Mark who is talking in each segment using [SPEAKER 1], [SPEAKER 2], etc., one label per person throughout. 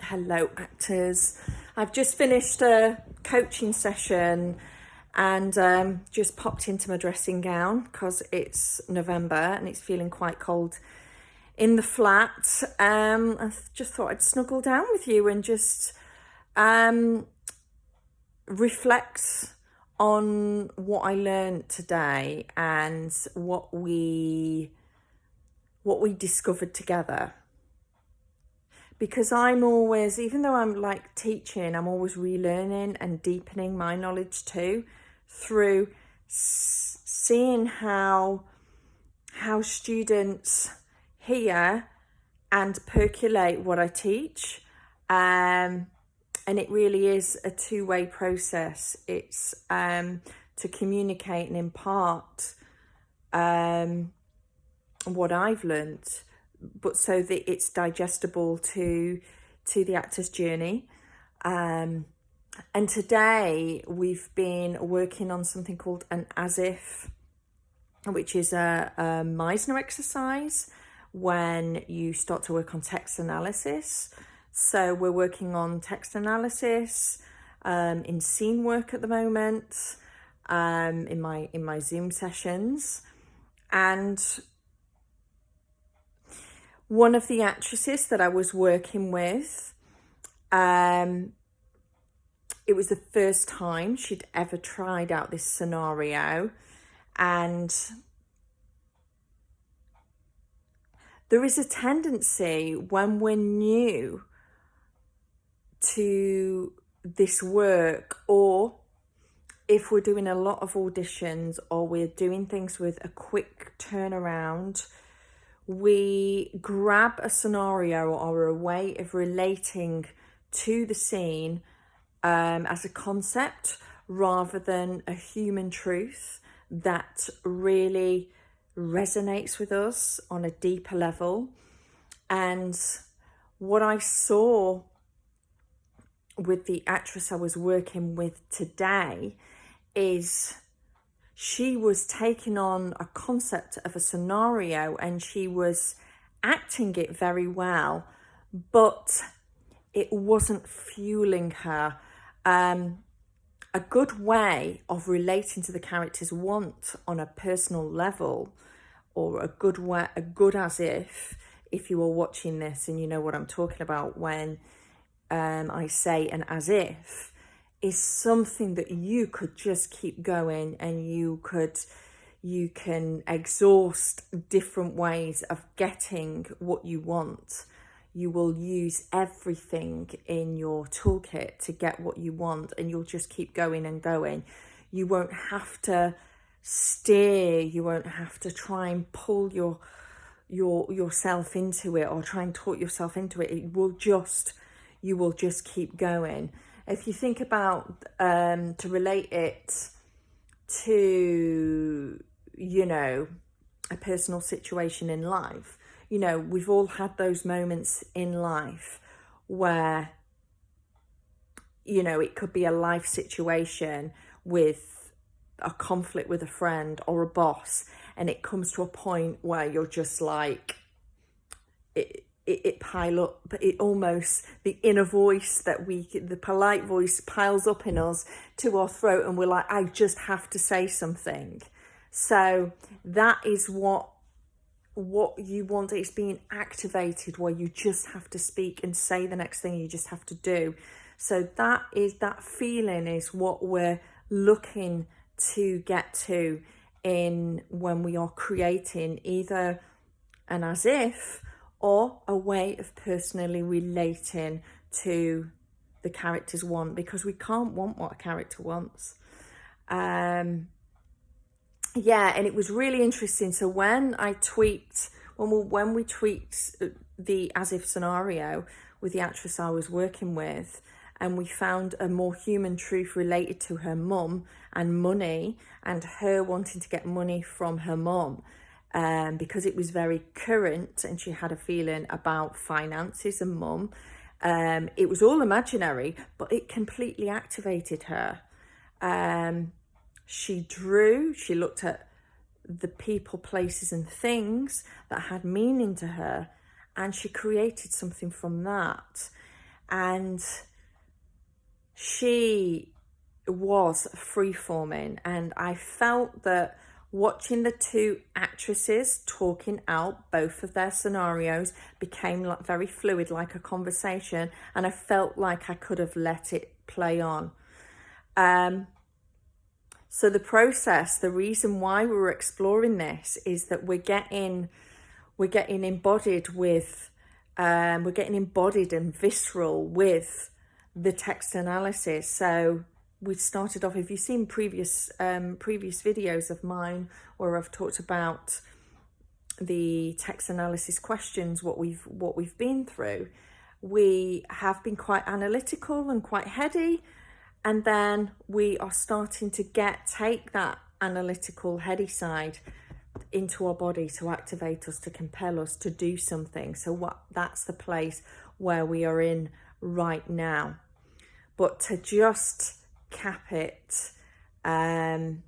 [SPEAKER 1] Hello actors. I've just finished a coaching session and just popped into my dressing gown because it's November and it's feeling quite cold in the flat. I just thought I'd snuggle down with you and just reflect on what I learned today and what we discovered together. Because I'm always, even though I'm like teaching, I'm always relearning and deepening my knowledge too, through seeing how students hear and percolate what I teach. And it really is a two-way process. It's to communicate and impart what I've learnt, but so that it's digestible to the actor's journey. And today we've been working on something called an as-if, which is a Meisner exercise when you start to work on text analysis. So we're working on text analysis in scene work at the moment, in my Zoom sessions. And one of the actresses that I was working with, it was the first time she'd ever tried out this scenario. And there is a tendency when we're new to this work, or if we're doing a lot of auditions, or we're doing things with a quick turnaround, we grab a scenario or a way of relating to the scene as a concept rather than a human truth that really resonates with us on a deeper level. And what I saw with the actress I was working with today is she was taking on a concept of a scenario and she was acting it very well, but it wasn't fueling her. A good way of relating to the character's want on a personal level, or a good as if you are watching this and you know what I'm talking about when I say an as if, is something that you could just keep going, and you can exhaust different ways of getting what you want. You will use everything in your toolkit to get what you want, and you'll just keep going and going. You won't have to steer, you won't have to try and pull yourself into it or try and talk yourself into it. You will just keep going. If you think about to relate it to, a personal situation in life, we've all had those moments in life where, it could be a life situation with a conflict with a friend or a boss, and it comes to a point where you're just like, it pile up, but it almost, the inner voice the polite voice piles up in us to our throat, and we're like, I just have to say something. So that is what you want. It's being activated, where you just have to speak and say the next thing you just have to do. So that feeling is what we're looking to get to in when we are creating either an as if or a way of personally relating to the character's want, because we can't want what a character wants. And it was really interesting. So when we tweaked the as if scenario with the actress I was working with, and we found a more human truth related to her mum and money, and her wanting to get money from her mum, because it was very current and she had a feeling about finances and mum. It was all imaginary, but it completely activated her. She looked at the people, places and things that had meaning to her, and she created something from that. and she was free-forming, and I felt that watching the two actresses talking out both of their scenarios became like very fluid, like a conversation, and I felt like I could have let it play on. So the process, the reason why we're exploring this is that we're getting embodied with, we're getting embodied and visceral with the text analysis. So we started off, if you've seen previous videos of mine where I've talked about the text analysis questions, what we've been through, we have been quite analytical and quite heady, and then we are starting to take that analytical heady side into our body to activate us, to compel us to do something. So that's the place where we are in right now. But to just cap it and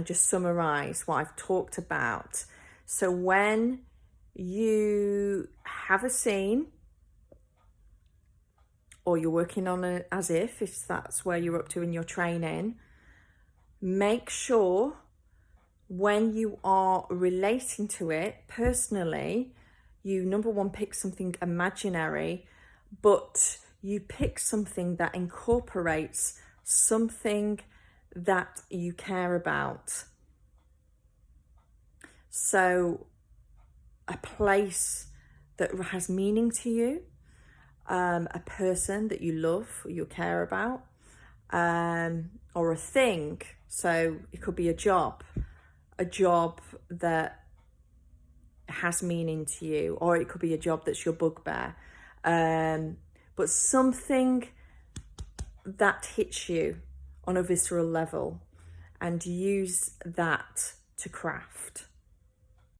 [SPEAKER 1] just summarize what I've talked about. So when you have a scene, or you're working on it as if that's where you're up to in your training, make sure when you are relating to it personally, you, number one, pick something imaginary, but you pick something that incorporates something that you care about. So a place that has meaning to you, a person that you love, or you care about, or a thing. So it could be a job that has meaning to you, or it could be a job that's your bugbear. But something that hits you on a visceral level, and use that to craft.